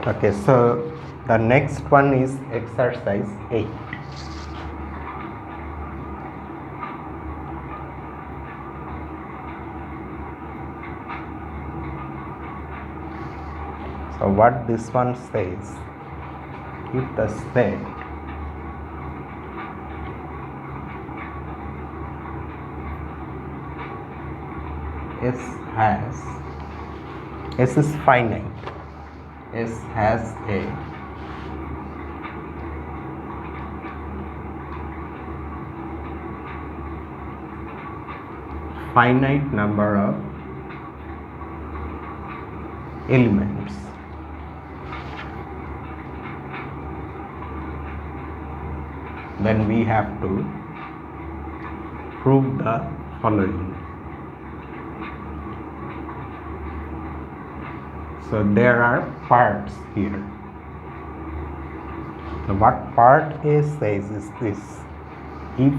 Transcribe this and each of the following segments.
Okay, so the next one is exercise 8. So what this one says, if the set S is finite, S has a finite number of elements, then we have to prove the following. So there are parts here. So what part A says is this: if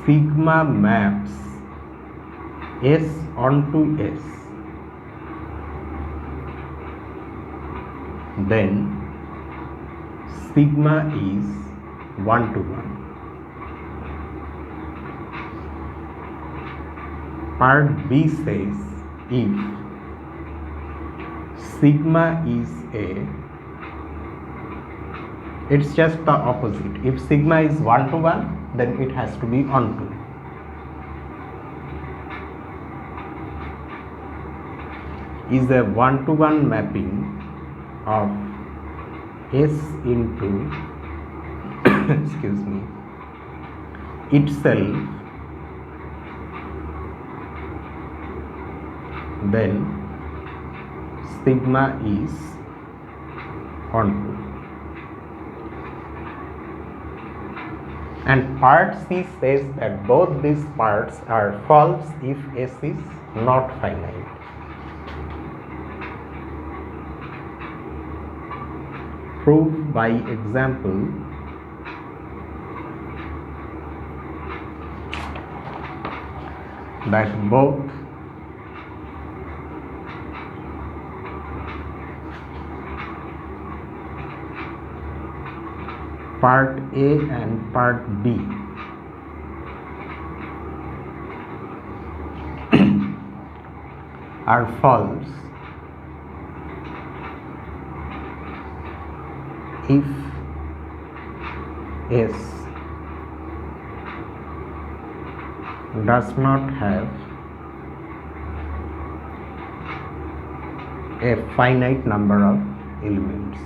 sigma maps S onto S, then sigma is 1 to 1. Part B says if sigma is it's just the opposite. If sigma is 1 to 1, then it has to be onto. Is a 1 to 1 mapping of S into excuse me, itself, then sigma is onto. And part C says that both these parts are false if S is not finite. Prove by example that both part A and part B are false if S does not have a finite number of elements.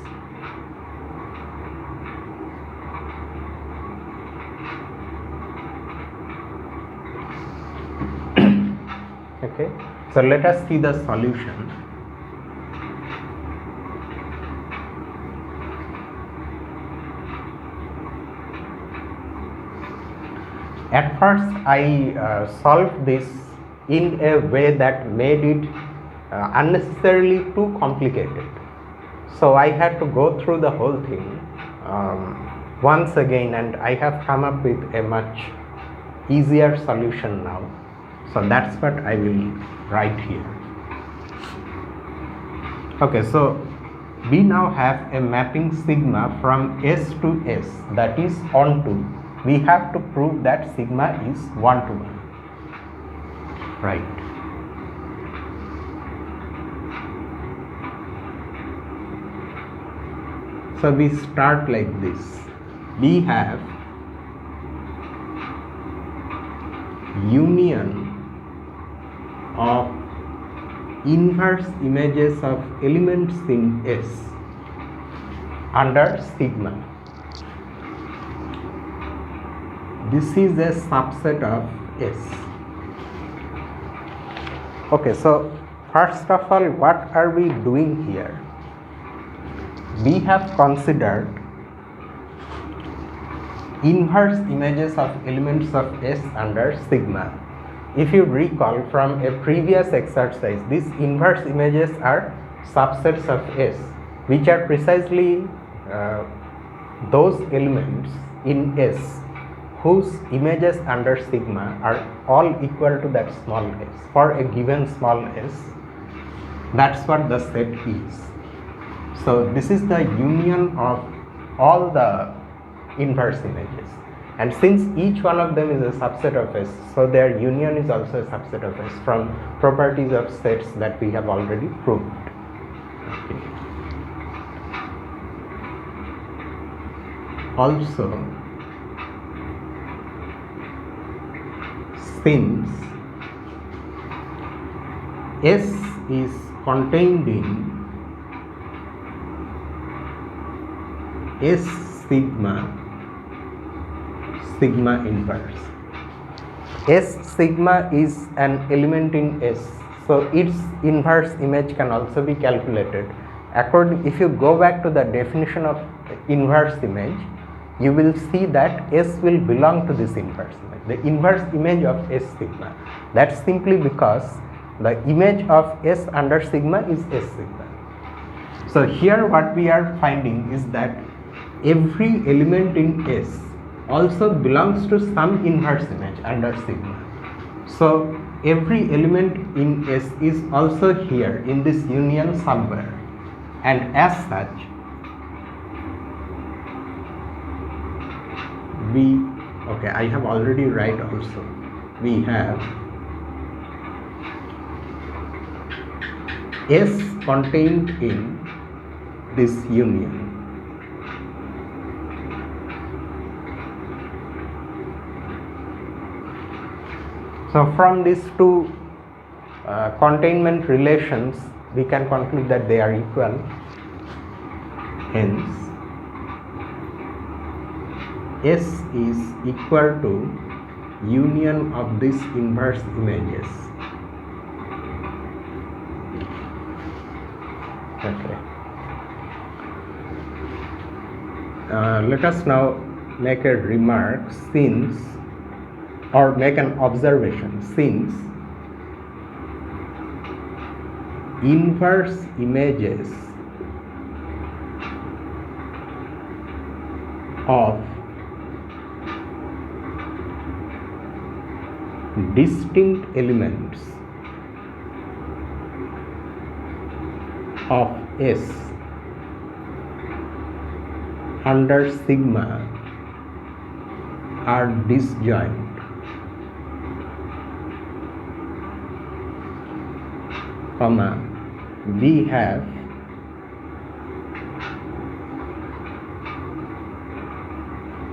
Okay, so let us see the solution. At first I solved this in a way that made it unnecessarily too complicated. So I had to go through the whole thing once again, and I have come up with a much easier solution now. So that's what I will write here. Okay, so we now have a mapping sigma from S to S, that is onto. We have to prove that sigma is 1 to 1. Right. So we start like this. We have union of inverse images of elements in S under sigma. This is a subset of S. Okay, so first of all, what are we doing here? We have considered inverse images of elements of S under sigma. If you recall from a previous exercise, these inverse images are subsets of S, which are precisely those elements in S whose images under sigma are all equal to that small s. For a given small s, That's what the set is. So this is the union of all the inverse images, and since each one of them is a subset of S, so their union is also a subset of S from properties of sets that we have already proved. Okay. Also, since S is contained in S sigma inverse. S sigma is an element in S, so its inverse image can also be calculated. If you go back to the definition of inverse image, you will see that S will belong to this inverse image, the inverse image of S sigma. That's simply because the image of S under sigma is S sigma. So here what we are finding is that every element in S also belongs to some inverse image under sigma. So every element in S is also here in this union somewhere, and as such I have already write also, we have S contained in this union. So from these two containment relations, we can conclude that they are equal. Hence, S is equal to union of these inverse images. Okay. Let us now make a remark make an observation. Since inverse images of distinct elements of S under sigma are disjoint, we have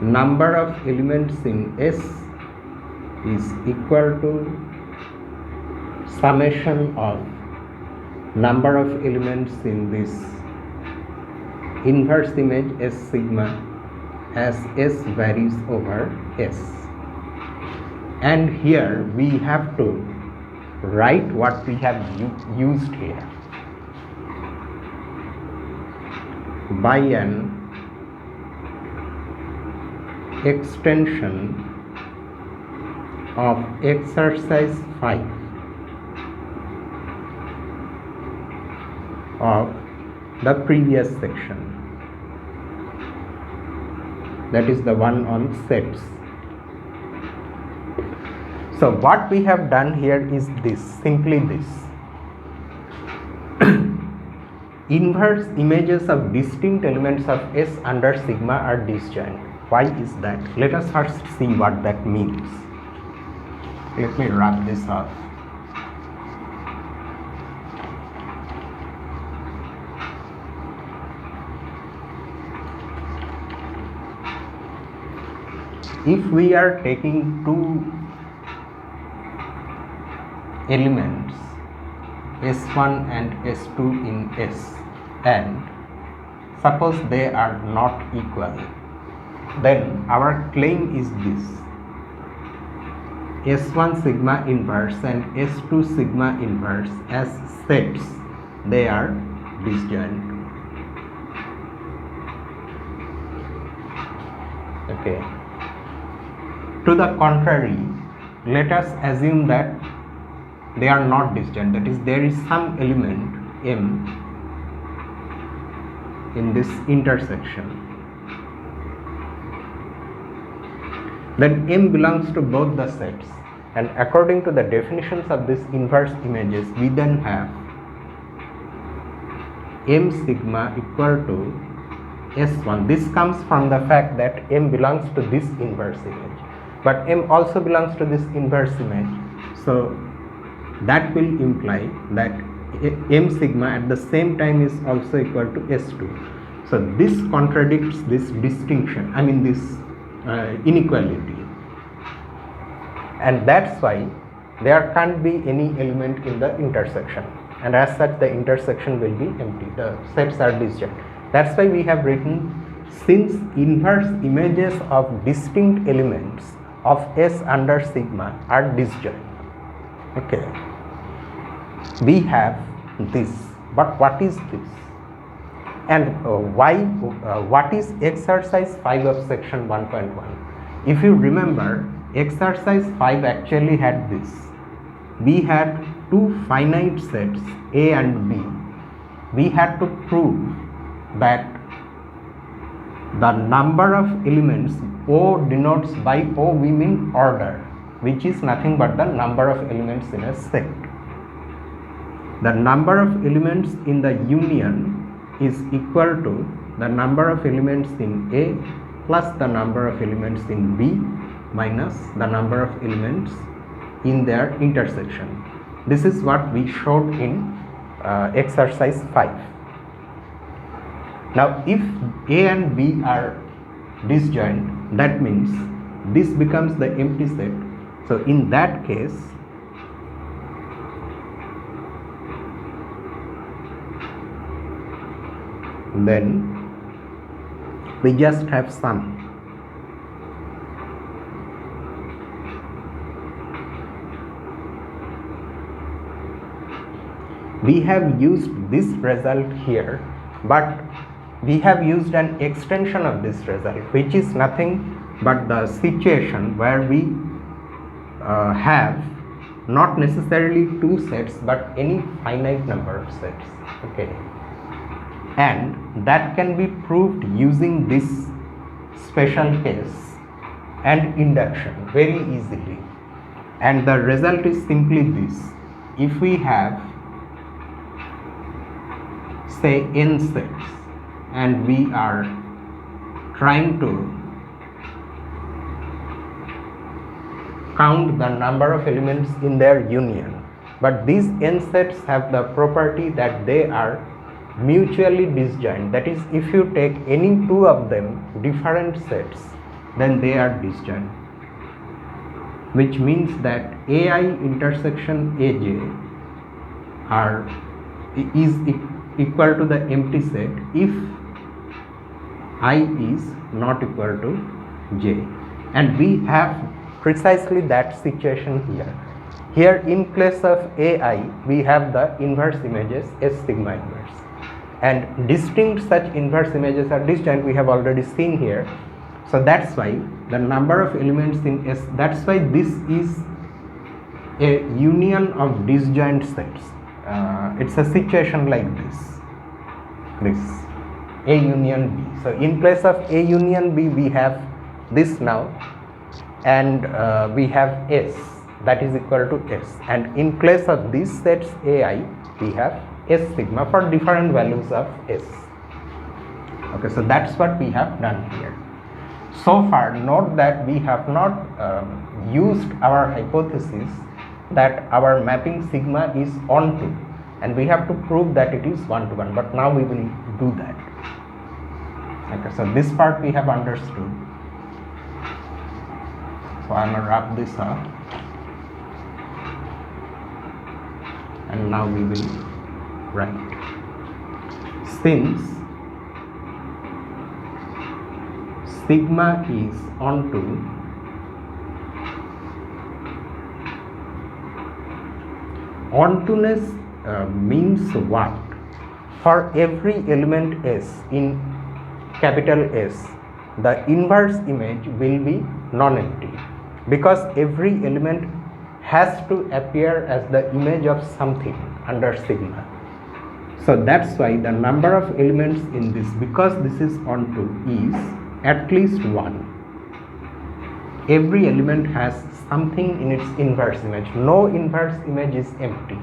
number of elements in S is equal to summation of number of elements in this inverse image S sigma as S varies over S. And here we have to write what we have used here by an extension of exercise 5 of the previous section, that is the one on sets. So what we have done here is simply this. Inverse images of distinct elements of S under sigma are disjoint. Why is that? Let us first see what that means. Let me wrap this up. If we are taking two elements S1 and S2 in S, and suppose they are not equal, then our claim is this: S1 sigma inverse and S2 sigma inverse as sets, they are disjoint. Okay. To the contrary, let us assume that they are not disjoint, that is, there is some element M in this intersection. Then M belongs to both the sets, and according to the definitions of these inverse images, we then have m sigma equal to S1. This comes from the fact that m belongs to this inverse image, but m also belongs to this inverse image, so that will imply that m sigma at the same time is also equal to S2. So this contradicts this distinction, I mean this inequality, and that's why there can't be any element in the intersection, and as such the intersection will be empty, the sets are disjoint. That's why we have written, since inverse images of distinct elements of S under sigma are disjoint. Okay, we have this, but what is this? And what is exercise 5 of section 1.1? If you remember, exercise 5 actually had this. We had two finite sets A and B. We had to prove that the number of elements, O denotes, by O we mean order, which is nothing but the number of elements in a set. The number of elements in the union is equal to the number of elements in A plus the number of elements in B minus the number of elements in their intersection. This is what we showed in exercise 5. Now if A and B are disjoint, that means this becomes the empty set. So in that case, then we just have sum. We have used this result here, but we have used an extension of this result, which is nothing but the situation where we have not necessarily two sets but any finite number of sets. Okay, and that can be proved using this special case and induction very easily, and the result is simply this. If we have, say, n sets and we are trying to count the number of elements in their union, but these n sets have the property that they are mutually disjoint. That is, if you take any two of them different sets, then they are disjoint, which means that AI intersection AJ is equal to the empty set if I is not equal to J, and we have precisely that situation here. Here in place of AI we have the inverse images S sigma inverse, and distinct such inverse images are disjoint, we have already seen here. So that's why the number of elements in S, that's why this is a union of disjoint sets. It's a situation like this A union B. So in place of A union B we have this now, and we have S that is equal to S, and in place of these sets AI we have S sigma for different values of S. Okay, so that's what we have done here. So far, note that we have not used our hypothesis that our mapping sigma is onto, and we have to prove that it is 1 to 1, but now we will do that. Okay, so this part we have understood. So I am going to wrap this up, and now we will write. Since sigma is onto ontoness means what? For every element S in capital S, the inverse image will be non-empty, because every element has to appear as the image of something under sigma. So that's why the number of elements in this, because this is onto, is at least 1. Every element has something in its inverse image. No inverse image is empty.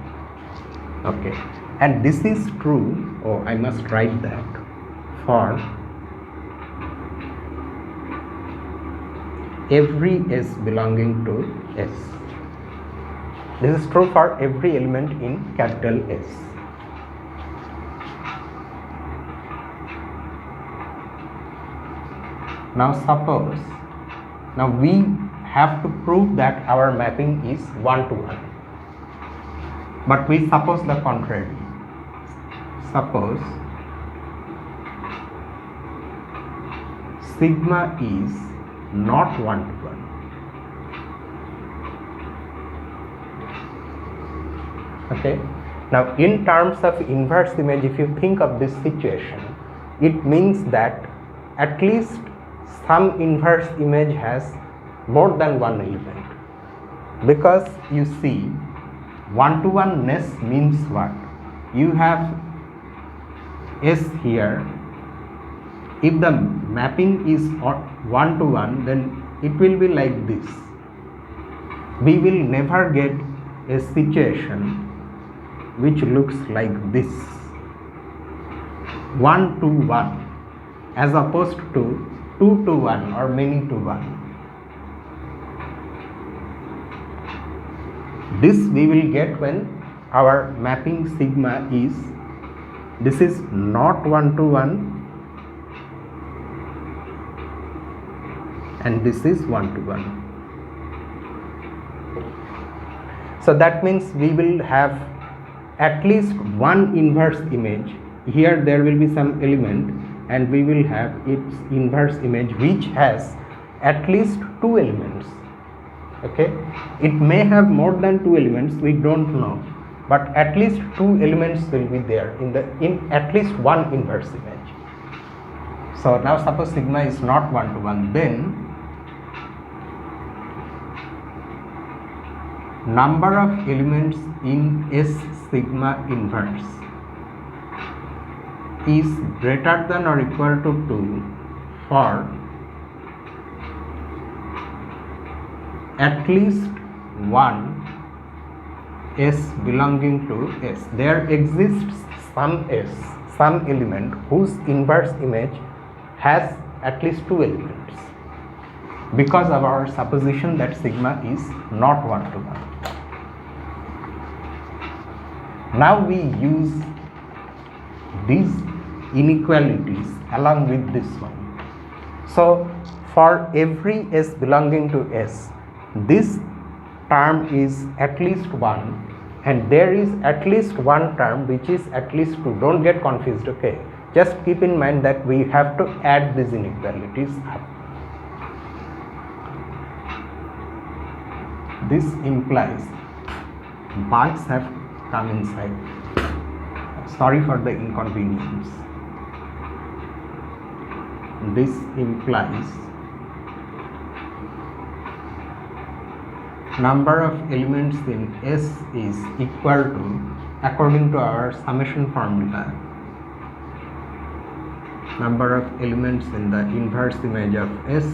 Okay, and this is true, oh I must write that, for every S belonging to S. This is true for every element in capital S. Now suppose, now we have to prove that our mapping is 1 to 1. But we suppose the contrary. Suppose sigma is not 1 to 1. Okay. Now in terms of inverse image, if you think of this situation, it means that at least some inverse image has more than one element. Because you see, 1 to 1-ness means what? You have S here. If the mapping is 1 to 1, then it will be like this. We will never get a situation which looks like this, 1 to 1, as opposed to 2 to 1 or many to 1. This we will get when our mapping sigma is, this is not 1 to 1 and this is 1 to 1. So that means we will have at least one inverse image. Here there will be some element and we will have its inverse image which has at least two elements. Okay, it may have more than two elements, we don't know, but at least two elements will be there in at least one inverse image. So now suppose sigma is not 1 to 1, then number of elements in S sigma inverse is greater than or equal to 2 for at least one S belonging to S. There exists some S, some element whose inverse image has at least two elements, because of our supposition that sigma is not 1 to 1. Now we use these inequalities along with this one. So for every S belonging to S, this term is at least 1 and there is at least one term which is at least 2. Don't get confused, okay? Just keep in mind that we have to add these inequalities up. This implies bugs have come inside. Sorry for the inconvenience. This implies number of elements in S is equal to, according to our summation formula, number of elements in the inverse image of S.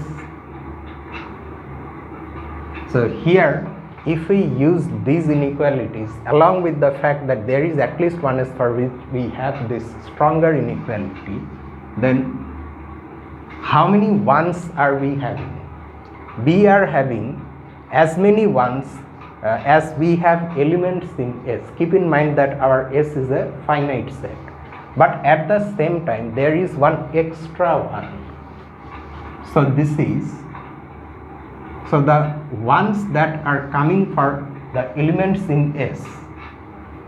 So here, if we use these inequalities along with the fact that there is at least one S for which we have this stronger inequality, then how many ones are we having? We are having as many ones as we have elements in S. Keep in mind that our S is a finite set, but at the same time there is one extra one. So this is, so the ones that are coming for the elements in S,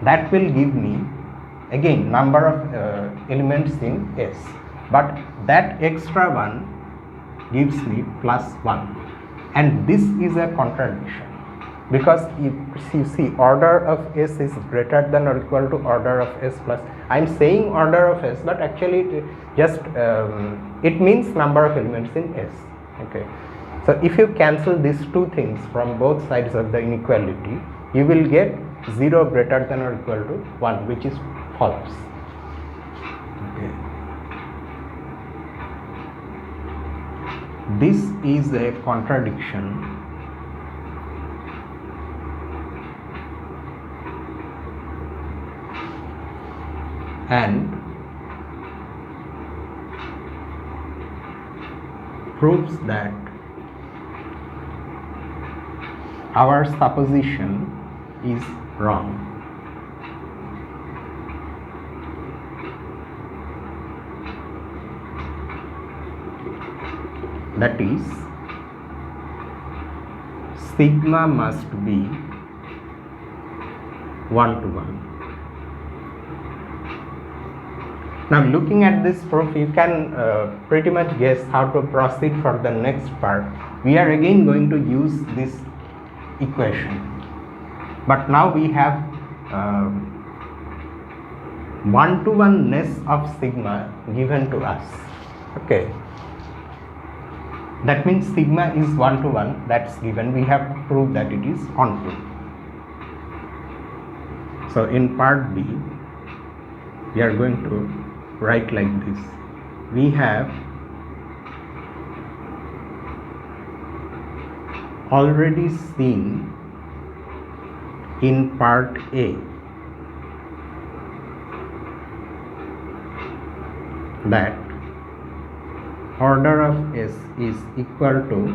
that will give me again number of elements in S, but that extra one gives me plus 1, and this is a contradiction, because if you see order of S is greater than or equal to order of S plus, I am saying order of S, but actually it just it means number of elements in S. Okay, so if you cancel these two things from both sides of the inequality, you will get 0 greater than or equal to 1, which is false. Okay. This is a contradiction and proves that our supposition is wrong. That is, sigma must be 1 to 1. Now, looking at this proof, you can pretty much guess how to proceed for the next part. We are again going to use this equation, but now we have one-to-one-ness of sigma given to us. Okay, that means sigma is 1 to 1, that's given. We have to prove that it is onto. So in part B, we are going to write like this. We have already seen in part A that order of S is equal to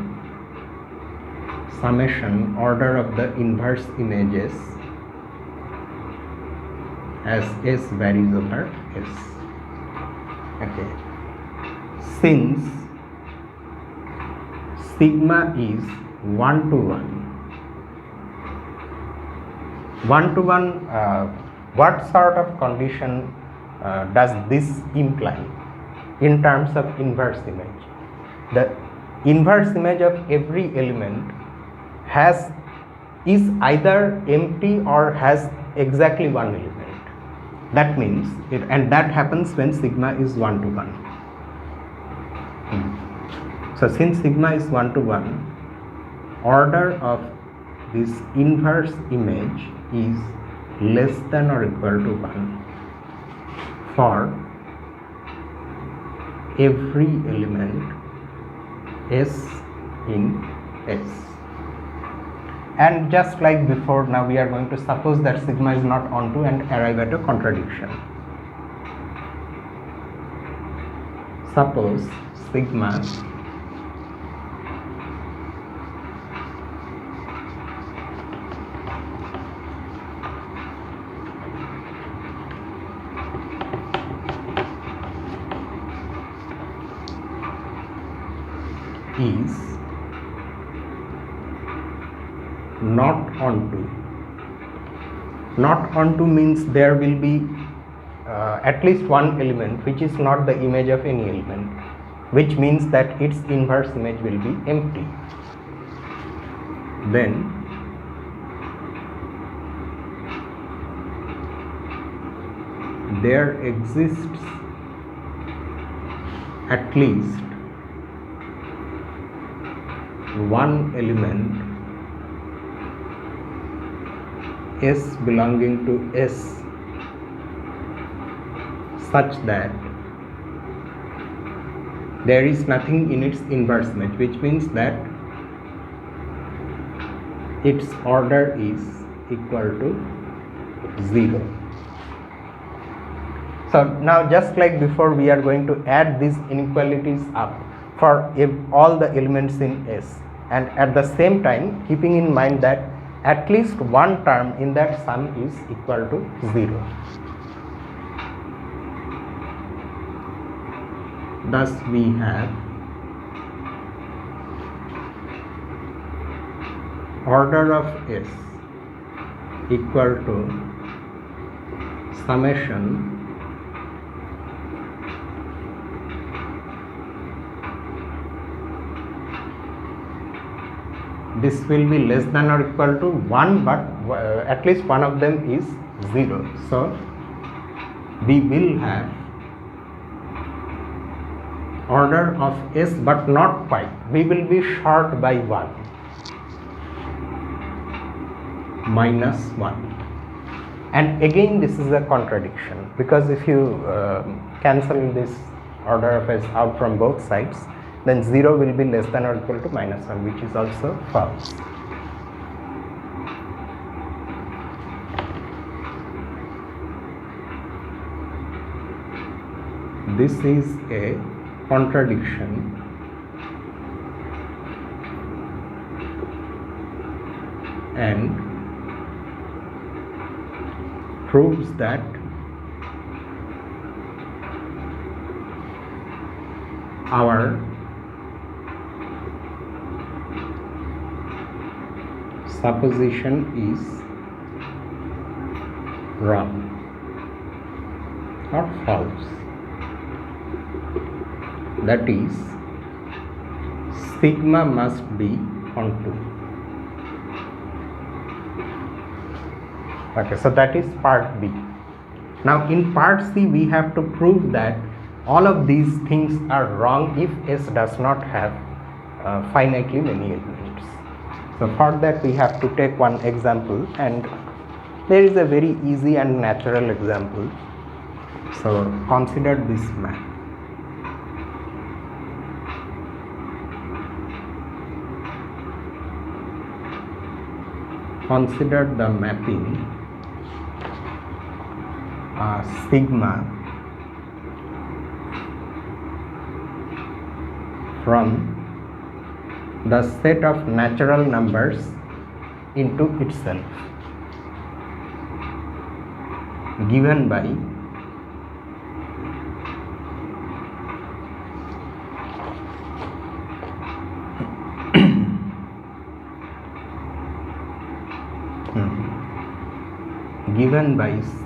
summation order of the inverse images as S varies over S. Okay. Since sigma is 1 to 1, what sort of condition does this imply in terms of inverse image? The inverse image of every element is either empty or has exactly one element. That means and that happens when sigma is 1 to 1. So since sigma is 1 to 1, order of this inverse image is less than or equal to 1 for every element S in S. And just like before, now we are going to suppose that sigma is not onto and arrive at a contradiction. Suppose sigma is not onto. Not onto means there will be at least one element which is not the image of any element, which means that its inverse image will be empty. Then there exists at least one element S belonging to S such that there is nothing in its inverse image, which means that its order is equal to 0. So now, just like before, we are going to add these inequalities up for all the elements in S, and at the same time keeping in mind that at least one term in that sum is equal to 0. Thus we have order of S equal to summation this will be less than or equal to 1, but at least one of them is 0. So we will have order of S, but not quite. We will be short by 1, minus 1. And again this is a contradiction, because if you cancel this order of S out from both sides, then 0 will be less than or equal to minus 1, which is also false. this is a contradiction and proves that our supposition is wrong or false. That is, sigma must be onto. Okay, so that is part B. Now in part C we have to prove that all of these things are wrong if S does not have finitely many elements. So for that we have to take one example, and there is a very easy and natural example. So consider this map. Consider the mapping sigma from the set of natural numbers into itself given by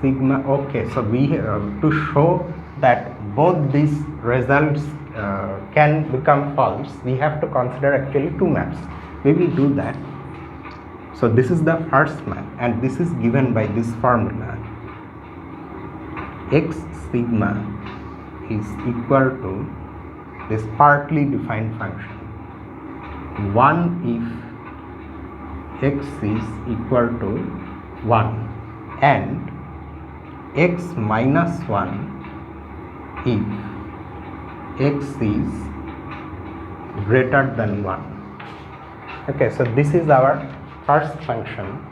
sigma. Okay, so we to show that both these results can become false, we have to consider actually two maps. We will do that. So this is the first map, and this is given by this formula. X sigma is equal to this partly defined function 1 if x is equal to 1 and x minus 1 if x is greater than 1. Okay, so this is our first function.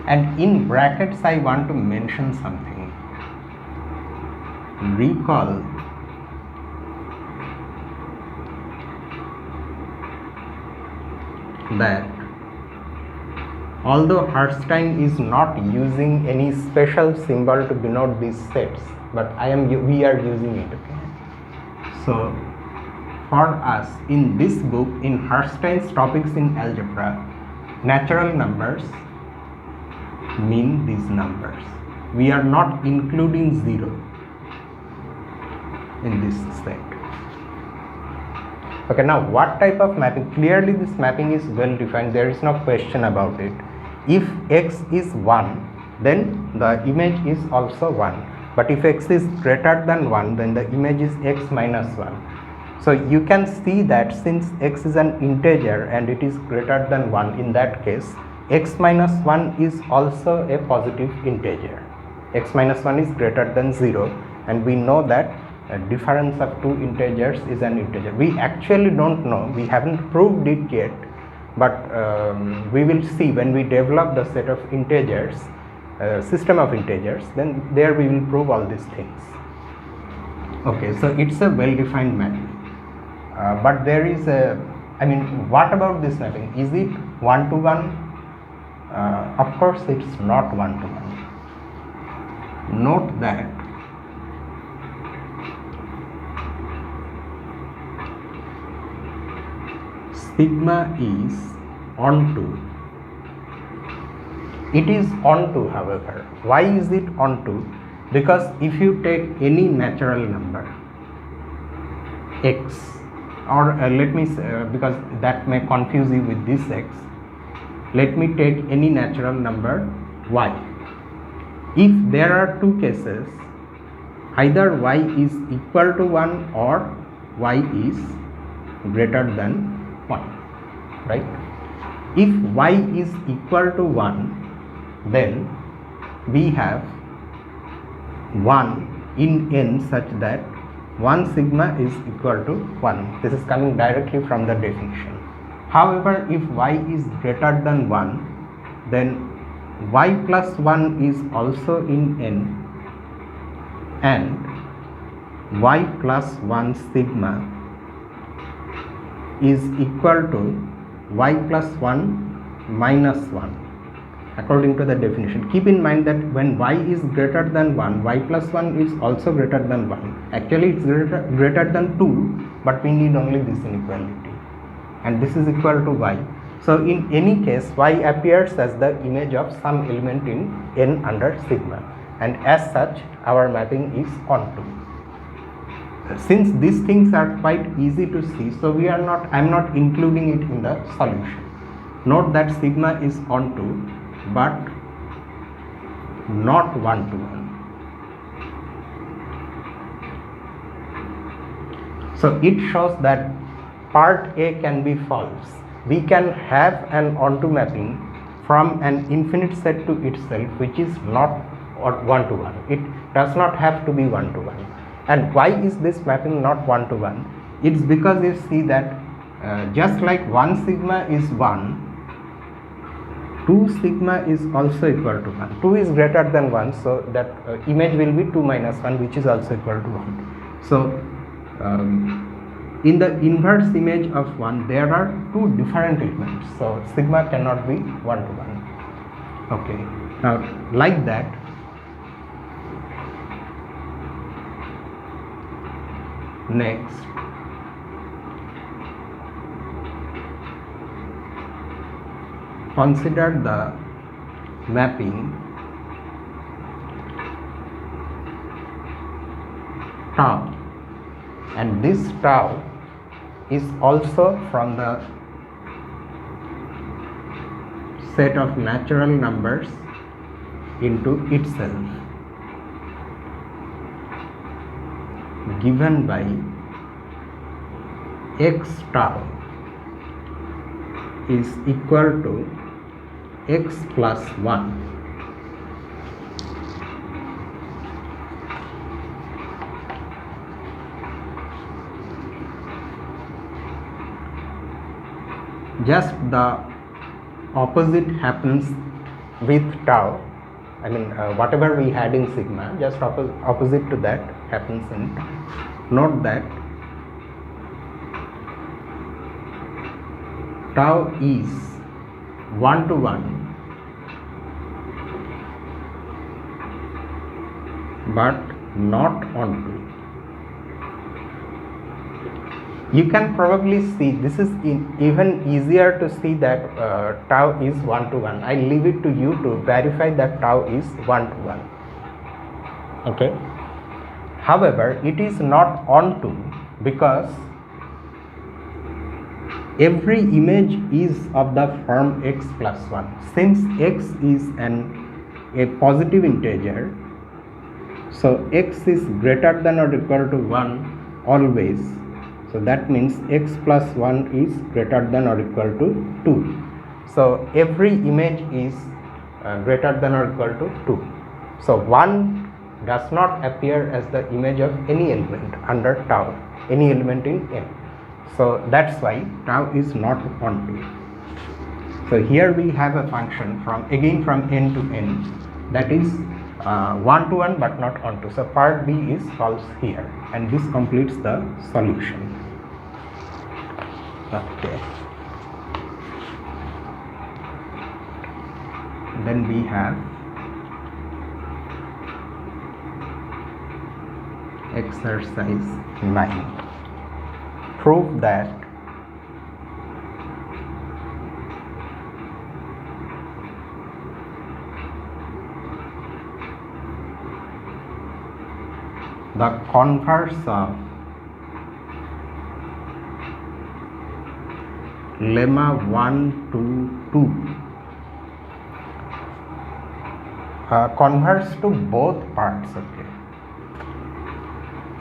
And in brackets I want to mention something. Recall that although Herstein is not using any special symbol to denote these sets, but we are using it. Okay? So for us in this book, in Herstein's topics in algebra, natural numbers mean these numbers. We are not including 0 in this set. Okay, now what type of mapping? Clearly this mapping is well defined, there is no question about it. If x is 1, then the image is also 1, but if x is greater than 1, then the image is x minus 1. So you can see that since x is an integer and it is greater than 1, in that case x minus 1 is also a positive integer. X minus 1 is greater than 0, and we know that a difference of two integers is an integer. We actually don't know, we haven't proved it yet, but we will see when we develop the set of integers, system of integers, then there we will prove all these things. Okay, so it's a well defined mapping, but there is a, what about this mapping? Is it one to one? Of course it's not one to one. Note that sigma is onto. It is onto, however. Why is it onto? Because if you take any natural number x, or let me say, because that may confuse you with this x, let me take any natural number y. If there are two cases, either y is equal to 1 or y is greater than 1, right? If y is equal to 1, then we have 1 in n such that 1 sigma is equal to 1. This is coming directly from the definition. However, if y is greater than 1, then y plus 1 is also in n, and y plus 1 sigma is equal to y plus 1 minus 1 according to the definition. Keep in mind that when y is greater than 1, y plus 1 is also greater than 1. Actually it's greater than 2, but we need only this inequality, and this is equal to y. So in any case, y appears as the image of some element in n under sigma, and as such our mapping is onto. Since these things are quite easy to see, so I am not including it in the solution. Note that sigma is onto, but not 1 to 1. So it shows that part A can be false. We can have an onto mapping from an infinite set to itself which is not 1 to 1. It does not have to be 1 to 1. And why is this mapping not 1 to 1? It's because you see that just like 1 sigma is 1, 2 sigma is also equal to 1. 2 is greater than 1, so that image will be 2 minus 1, which is also equal to 1. So in the inverse image of 1, there are 2 different elements, so sigma cannot be 1 to 1. Okay, now like that, next consider the mapping tau, and this tau is also from the set of natural numbers into itself given by x tau is equal to x plus 1. Just the opposite happens with tau. I mean whatever we had in sigma, just opposite to that happens in tau. Note that tau is 1 to 1, but not onto. You can probably see this is even easier to see that tau is 1 to 1. I leave it to you to verify that tau is 1 to 1. Okay. However, it is not onto because every image is of the form x plus 1. Since x is a positive integer, so x is greater than or equal to 1 always. So that means x plus 1 is greater than or equal to 2. So every image is greater than or equal to 2. So 1 does not appear as the image of any element under tau, any element in n. So that's why tau is not onto. So here we have a function from n to n that is 1 to 1 but not onto. So part B is false here, and this completes the solution. Okay. Then we have exercise 9. Prove that the converse of lemma 1 to 2 converse to both parts, okay,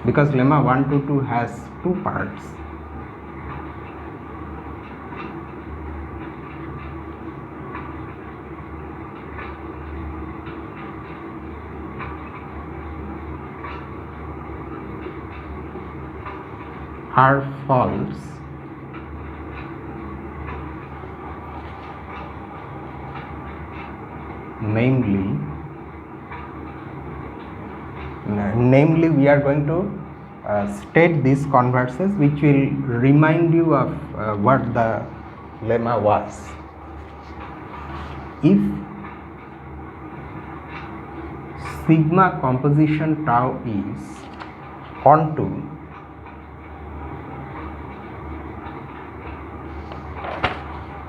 because lemma 1 to 2 has 2 parts. are false, namely we are going to state these converses which will remind you of what the lemma was. If sigma composition tau is onto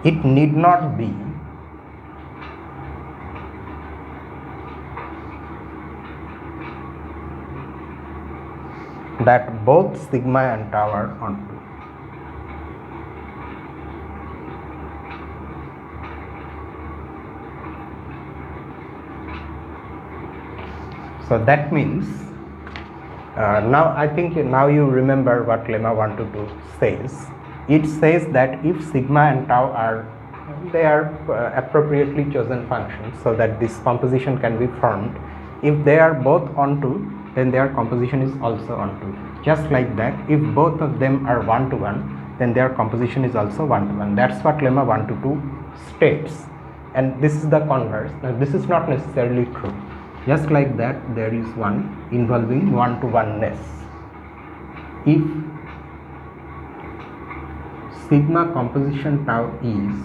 it need not be that both sigma and tau are onto. So that means now I think now you remember what lemma 122 says. It says that if sigma and tau are appropriately chosen functions so that this composition can be formed, if they are both onto, then their composition is also onto. Just like that, if both of them are 1 to 1, then their composition is also 1 to 1. That's what lemma 122 states, and this is the converse. Now this is not necessarily true. Just like that, there is one involving 1 to 1ness. If sigma composition tau is